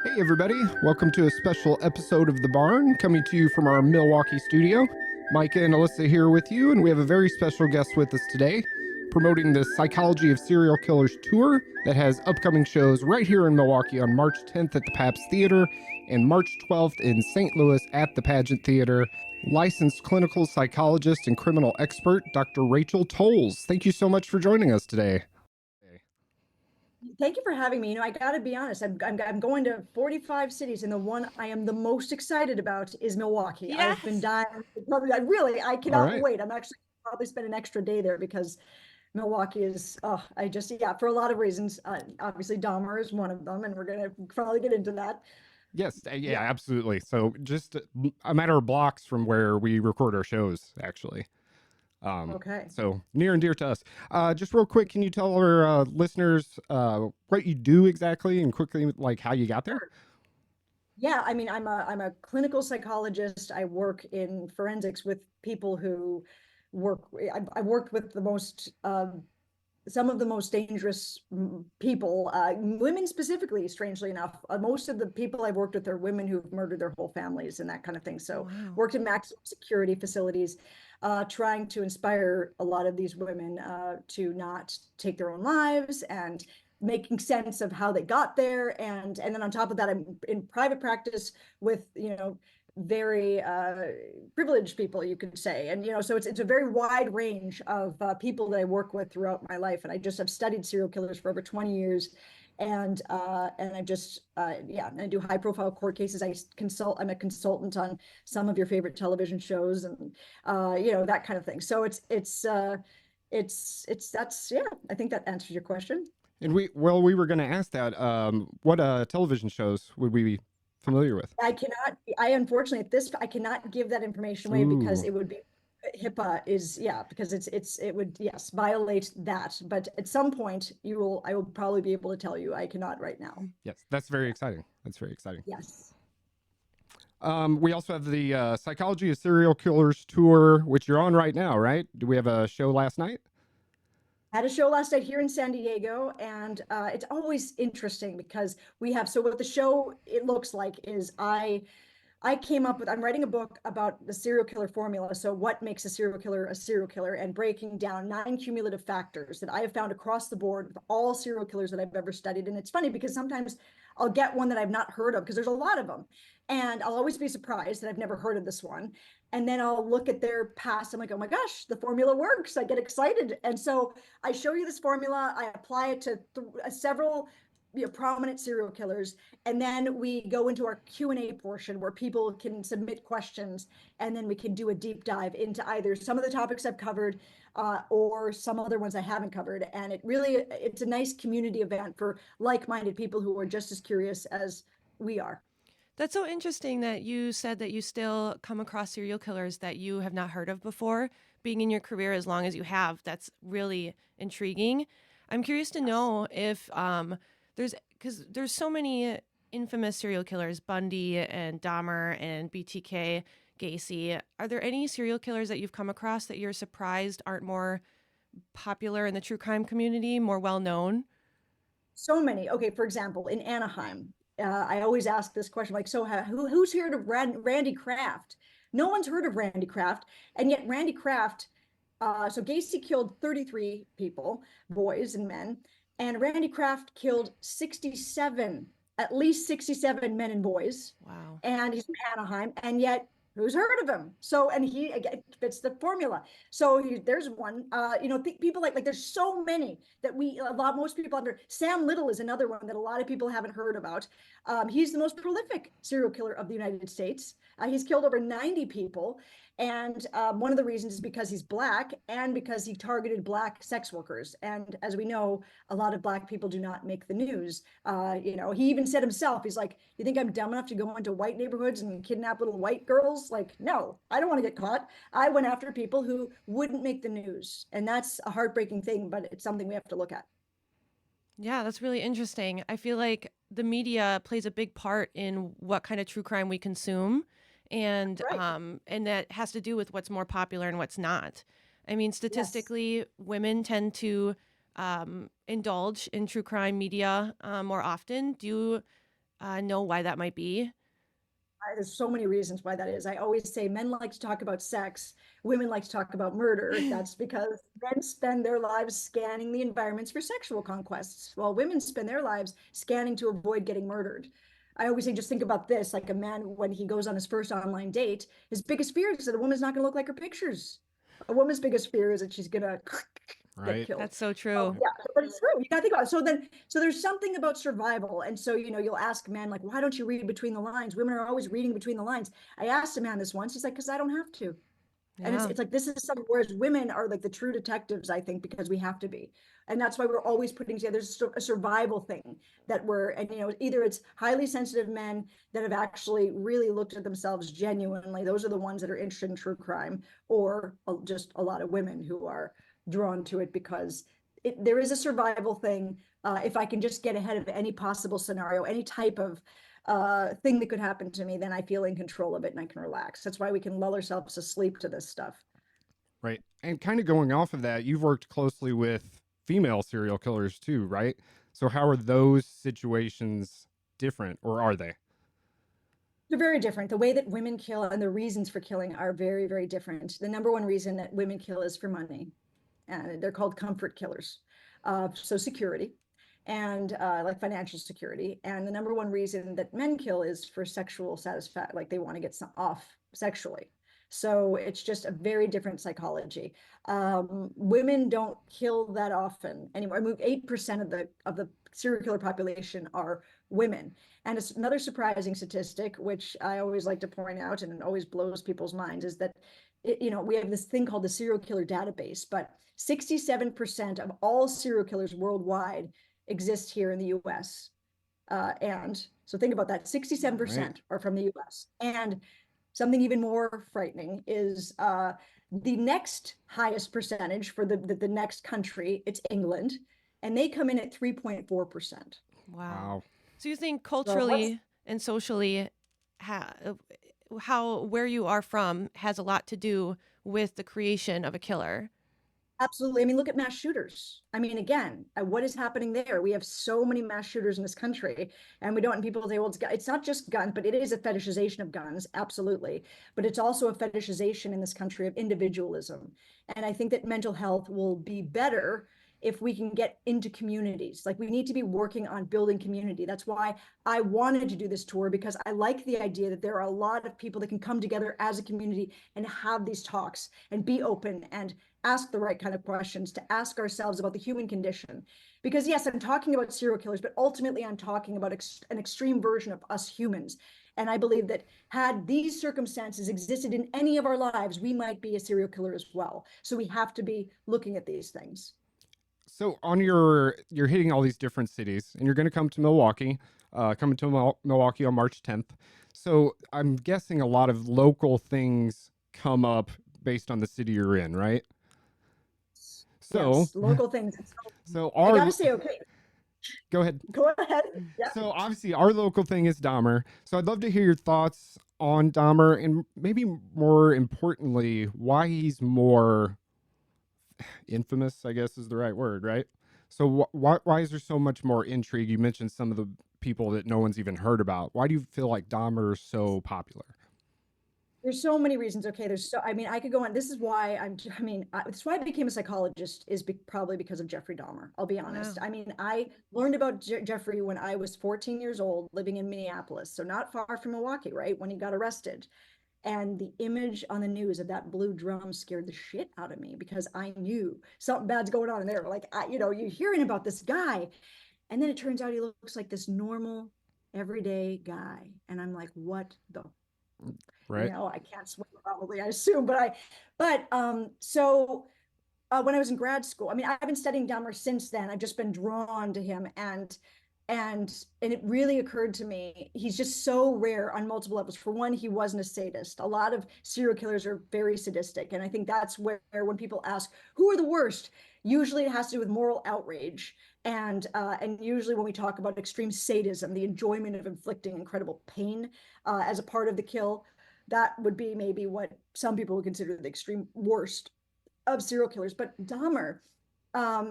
Hey, everybody. Welcome to a special episode of The Barn, coming to you from our Milwaukee studio. Micah and Alyssa here with you, and we have a very special guest with us today, promoting the Psychology of Serial Killers tour that has upcoming shows right here in Milwaukee on March 10th at the Pabst Theater and March 12th in St. Louis at the Pageant Theater. Licensed clinical psychologist and criminal expert, Dr. Rachel Toles. Thank you so much for joining us today. Thank you for having me. I got to be honest, I'm going to 45 cities, and the one I am the most excited about is Milwaukee. Yes. I've been dying. I cannot wait. I'm actually probably spend an extra day there because Milwaukee is, for a lot of reasons. Obviously, Dahmer is one of them, and we're going to probably get into that. Yes, yeah, absolutely. So just a matter of blocks from where we record our shows, actually. Okay. So near and dear to us. Just real quick, can you tell our listeners what you do exactly and quickly, like how you got there? Yeah, I mean, I'm a clinical psychologist. I work in forensics with people who I worked with some of the most dangerous people, women specifically, strangely enough. Most of the people I've worked with are women who've murdered their whole families and that kind of thing. So worked in maximum security facilities, trying to inspire a lot of these women to not take their own lives and making sense of how they got there. And then on top of that, I'm in private practice with, very privileged people, you could say. And, so it's a very wide range of people that I work with throughout my life. And I've studied serial killers for over 20 years. And I just, I do high profile court cases. I'm a consultant on some of your favorite television shows and, that kind of thing. So I think that answers your question. And we were going to ask that, what television shows would we be familiar with? Unfortunately I cannot give that information away because it would be HIPAA because it would violate that. But at some point I will probably be able to tell you. I cannot right now. Yes, that's very exciting. Yes. We also have the Psychology of Serial Killers tour, which you're on right now, right? Do we have a show last night? Had a show last night here in San Diego, and it's always interesting because what the show it looks like is I'm writing a book about the serial killer formula. So what makes a serial killer, and breaking down 9 cumulative factors that I have found across the board with all serial killers that I've ever studied. And it's funny because sometimes I'll get one that I've not heard of because there's a lot of them. And I'll always be surprised that I've never heard of this one. And then I'll look at their past. I'm like, oh my gosh, the formula works. I get excited. And so I show you this formula. I apply it to several prominent serial killers. And then we go into our Q&A portion where people can submit questions. And then we can do a deep dive into either some of the topics I've covered or some other ones I haven't covered. And it's a nice community event for like-minded people who are just as curious as we are. That's so interesting that you said that you still come across serial killers that you have not heard of before, being in your career as long as you have. That's really intriguing. I'm curious to know if there's so many infamous serial killers, Bundy and Dahmer and BTK, Gacy. Are there any serial killers that you've come across that you're surprised aren't more popular in the true crime community, more well known? So many. Okay, for example, in Anaheim, I always ask this question, like, so who's heard of Randy Kraft? No one's heard of Randy Kraft, and yet Randy Kraft, so Gacy killed 33 people, boys and men, and Randy Kraft killed at least 67 men and boys. Wow. And he's from Anaheim, and yet who's heard of him? So, and he again fits the formula. So there's one, people like there's so many that most people under. Sam Little is another one that a lot of people haven't heard about. He's the most prolific serial killer of the United States. He's killed over 90 people. And one of the reasons is because he's Black and because he targeted Black sex workers. And as we know, a lot of Black people do not make the news. He even said himself, he's like, you think I'm dumb enough to go into white neighborhoods and kidnap little white girls? Like, no, I don't want to get caught. I went after people who wouldn't make the news. And that's a heartbreaking thing, but it's something we have to look at. Yeah, that's really interesting. I feel like the media plays a big part in what kind of true crime we consume. and Right. and that has to do with what's more popular and what's not. I mean, Yes. statistically, women tend to indulge in true crime media more often. Do you know why that might be? There's so many reasons why that is. I always say men like to talk about sex, women like to talk about murder. That's because men spend their lives scanning the environments for sexual conquests, while women spend their lives scanning to avoid getting murdered. I always say, just think about this, like a man, when he goes on his first online date, his biggest fear is that a woman's not going to look like her pictures. A woman's biggest fear is that she's going to get Right. killed. That's so Oh, true. yeah, but it's true. You gotta think about it. So there's something about survival. And so, you'll ask men, like, why don't you read between the lines? Women are always reading between the lines. I asked a man this once. He's like, because I don't have to. And it's Yeah. it's like this is something, whereas women are like the true detectives, I think, because we have to be. And that's why we're always putting together, there's a survival thing that we're, and either it's highly sensitive men that have actually really looked at themselves genuinely. Those are the ones that are interested in true crime, or just a lot of women who are drawn to it because there is a survival thing. If I can just get ahead of any possible scenario, any type of thing that could happen to me, then I feel in control of it and I can relax. That's why we can lull ourselves asleep to this stuff. Right. And kind of going off of that, you've worked closely with female serial killers too, right? So how are those situations different, or are they? They're very different. The way that women kill and the reasons for killing are very, very different. The number one reason that women kill is for money, and they're called comfort killers. So security and like financial security. And the number one reason that men kill is for sexual satisfaction, like they want to get some off sexually. So it's just a very different psychology. Women don't kill that often anymore. I mean, 8% of the serial killer population are women. And it's another surprising statistic, which I always like to point out, and it always blows people's minds, is that we have this thing called the serial killer database, but 67% of all serial killers worldwide exist here in the US. And so think about that, Right. 67% are from the US. And something even more frightening is the next highest percentage for the next country, it's England, and they come in at 3.4%. Wow. Wow. So you think So what's culturally and socially, ha- uh, how where you are from has a lot to do with the creation of a killer? Absolutely. I mean, look at mass shooters. I mean, again, what is happening there? We have so many mass shooters in this country, and we don't want people to say, well, it's not just guns, but it is a fetishization of guns, absolutely. But it's also a fetishization in this country of individualism. And I think that mental health will be better if we can get into communities. Like, we need to be working on building community. That's why I wanted to do this tour, because I like the idea that there are a lot of people that can come together as a community and have these talks and be open and ask the right kind of questions, to ask ourselves about the human condition. Because yes, I'm talking about serial killers, but ultimately I'm talking about an extreme version of us humans. And I believe that had these circumstances existed in any of our lives, we might be a serial killer as well. So we have to be looking at these things. So on you're hitting all these different cities, and you're going to come to Milwaukee, coming to Milwaukee on March 10th. So I'm guessing a lot of local things come up based on the city you're in, right? So, Yes, local things. So so I our got to say, okay, go ahead. go ahead. Yeah. So obviously our local thing is Dahmer. So I'd love to hear your thoughts on Dahmer, and maybe more importantly, why he's more infamous, I guess is the right word, right? So why is there so much more intrigue? You mentioned some of the people that no one's even heard about. Why do you feel like Dahmer is so popular? There's so many reasons. Okay, I mean, I could go on. This is why that's why I became a psychologist, is probably because of Jeffrey Dahmer. I'll be honest. Wow. I mean, I learned about Jeffrey when I was 14 years old, living in Minneapolis, so not far from Milwaukee, right? When he got arrested. And the image on the news of that blue drum scared the shit out of me, because I knew something bad's going on in there. Like, you're hearing about this guy, and then it turns out he looks like this normal, everyday guy. And I'm like, what the, Right? I can't swear probably, I assume, but when I was in grad school, I mean, I've been studying Dahmer since then. I've just been drawn to him, and it really occurred to me, he's just so rare on multiple levels. For one, he wasn't a sadist. A lot of serial killers are very sadistic, and I think that's where, when people ask who are the worst, usually it has to do with moral outrage, and usually when we talk about extreme sadism, the enjoyment of inflicting incredible pain as a part of the kill. that would be maybe what some people would consider the extreme worst of serial killers. But Dahmer,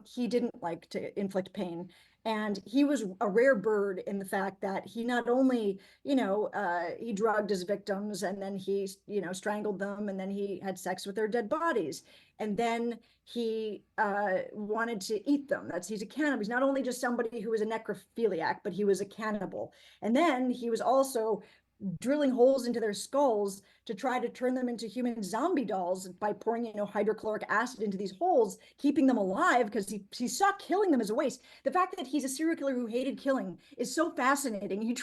he didn't like to inflict pain. And he was a rare bird in the fact that he not only, he drugged his victims, and then he, strangled them, and then he had sex with their dead bodies. And then he wanted to eat them. He's a cannibal. He's not only just somebody who was a necrophiliac, but he was a cannibal. And then he was also drilling holes into their skulls to try to turn them into human zombie dolls by pouring, hydrochloric acid into these holes, keeping them alive, because he saw killing them as a waste. The fact that he's a serial killer who hated killing is so fascinating. He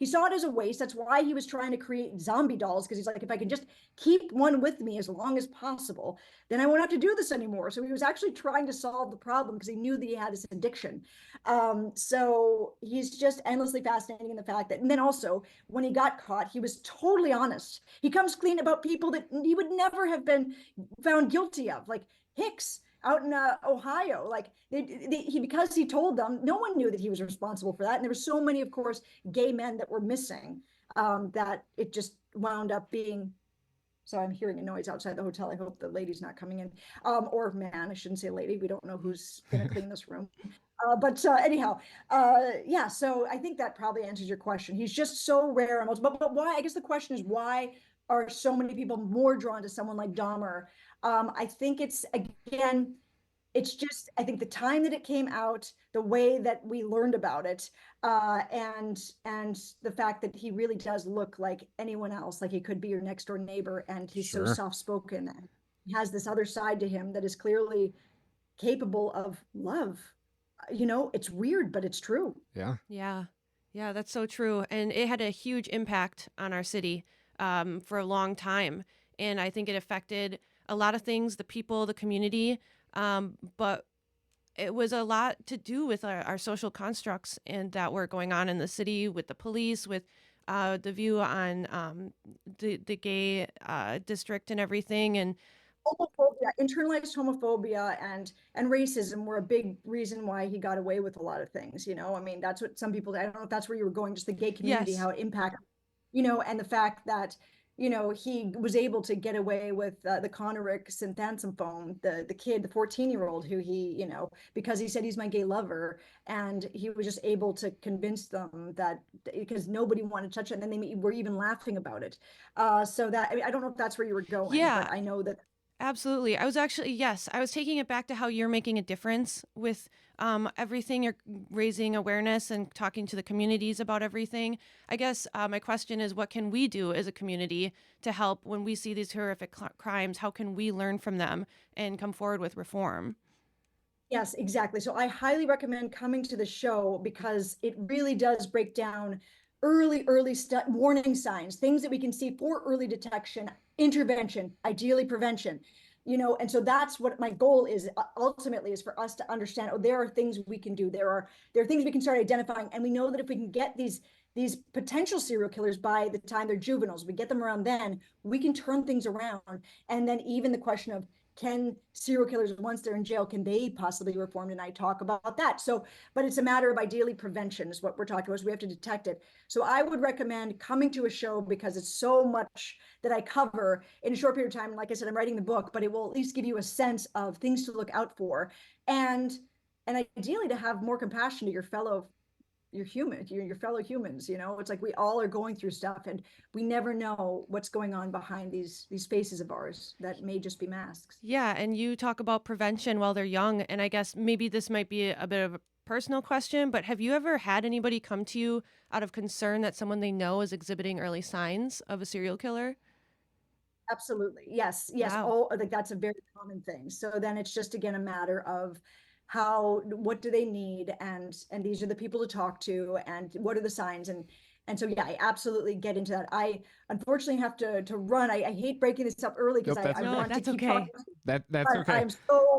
saw it as a waste. That's why he was trying to create zombie dolls, because he's like, if I can just keep one with me as long as possible, then I won't have to do this anymore. So he was actually trying to solve the problem because he knew that he had this addiction. So he's just endlessly fascinating in the fact that, and then also when he got caught, he was totally honest. He comes clean about people that he would never have been found guilty of, like Hicks out in Ohio. Like because he told them, no one knew that he was responsible for that. And there were so many, of course, gay men that were missing, that it just wound up being. So I'm hearing a noise outside the hotel. I hope the lady's not coming in, or man, I shouldn't say lady. We don't know who's going to clean this room. But anyhow, yeah, so I think that probably answers your question. He's just so rare. But why? I guess the question is, why are so many people more drawn to someone like Dahmer? I think it's just, I think the time that it came out, the way that we learned about it, and the fact that he really does look like anyone else, like he could be your next door neighbor, and he's so soft-spoken, and he has this other side to him that is clearly capable of love. It's weird, but it's true. Yeah. Yeah, that's so true. And it had a huge impact on our city for a long time. And I think it affected a lot of things, the people, the community. But it was a lot to do with our social constructs and that were going on in the city, with the police, with the view on the gay district and everything. And homophobia, internalized homophobia and racism were a big reason why he got away with a lot of things. I mean, that's what some people, I don't know if that's where you were going, just the gay community, yes, how it impacted, and the fact that, he was able to get away with the Conoric synthanthum, the kid, the 14-year-old who he, because he said he's my gay lover, and he was just able to convince them that, because nobody wanted to touch it, and then they were even laughing about it. So that, I mean, I don't know if that's where you were going, yeah, but I know that. absolutely. I was taking it back to how you're making a difference with everything. You're raising awareness and talking to the communities about everything. I guess my question is, what can we do as a community to help when we see these horrific crimes? How can we learn from them and come forward with reform? Yes, exactly. So I highly recommend coming to the show, because it really does break down early warning signs, things that we can see for early detection, intervention, ideally prevention. And so that's what my goal is, ultimately, is for us to understand, there are things we can do. There are things we can start identifying. And we know that if we can get these potential serial killers by the time they're juveniles, we get them around then, we can turn things around. And then even the question of, can serial killers, once they're in jail, can they possibly be reformed? And I talk about that. So, but it's a matter of ideally prevention is what we're talking about. So we have to detect it. So I would recommend coming to a show, because it's so much that I cover in a short period of time. Like I said, I'm writing the book, but it will at least give you a sense of things to look out for, and ideally to have more compassion to your fellow humans. It's like we all are going through stuff, and we never know what's going on behind these faces of ours that may just be masks. Yeah, and you talk about prevention while they're young, and I guess maybe this might be a bit of a personal question, but have you ever had anybody come to you out of concern that someone they know is exhibiting early signs of a serial killer? Absolutely. Yes. Wow. Oh, like that's a very common thing. So then it's just, again, a matter of what do they need? And these are the people to talk to, and what are the signs? And so, yeah, I absolutely get into that. I unfortunately have to run. I hate breaking this up early, because Nope, I No, want to that's keep okay. talking. that's But okay.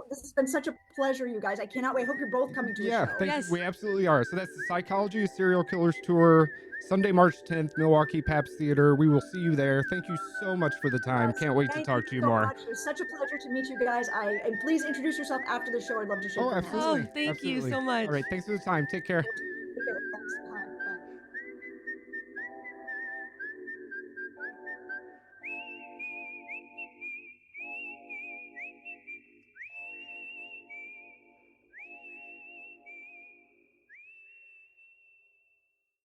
this has been such a pleasure, you guys. I cannot wait. I hope you're both coming to a Yeah, show. thank you. Yes. We absolutely are. So that's the Psychology of Serial Killers tour, Sunday, March 10th, Milwaukee Paps Theater. We will see you there. Thank you so much for the time. Yes, Can't wait to thank you talk to you so more. much. It was such a pleasure to meet you guys. And please introduce yourself after the show. I'd love to shake Oh, your hands. Oh, absolutely. thank you Absolutely. so much. All right. Thanks for the time. Take care.